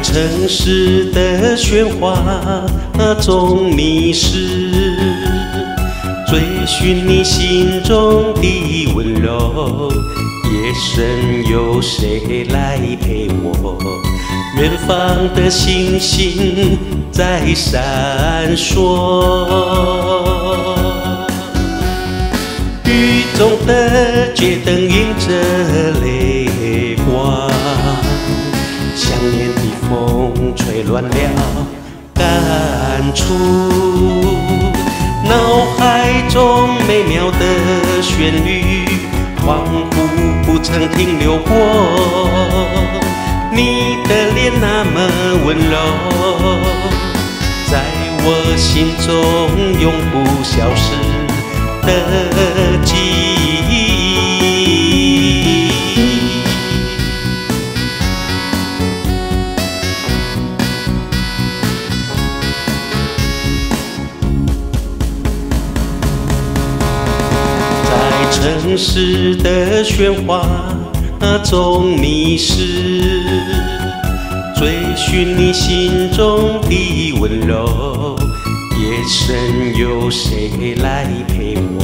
城市的喧哗中迷失，追寻你心中的温柔。夜深有谁来陪我？远方的星星在闪烁，雨中的街灯映着泪光。想念的风吹乱了感触，脑海中美妙的旋律，恍惚不曾停留过。你的脸那么温柔，在我心中永不消失的记忆。城市的喧哗中迷失，追寻你心中的温柔。夜深有谁来陪我？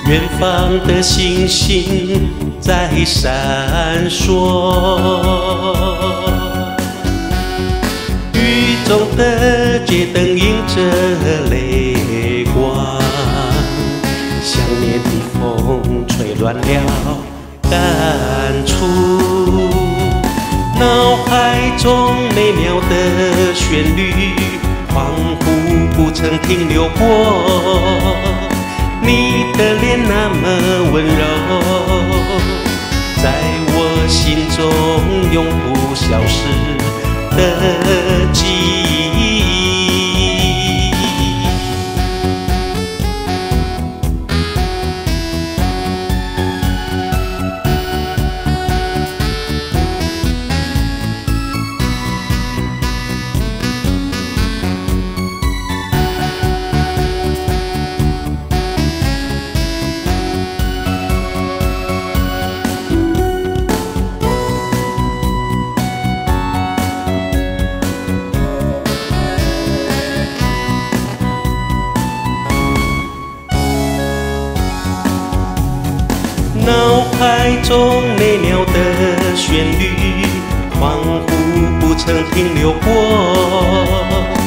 远方的星星在闪烁，雨中的街灯映着泪光。想念的风吹乱了感触，脑海中美妙的旋律，恍惚不曾停留过。你的脸那么温柔，在我心中永不消失的记忆。脑海中美妙的旋律，恍惚不曾停留过。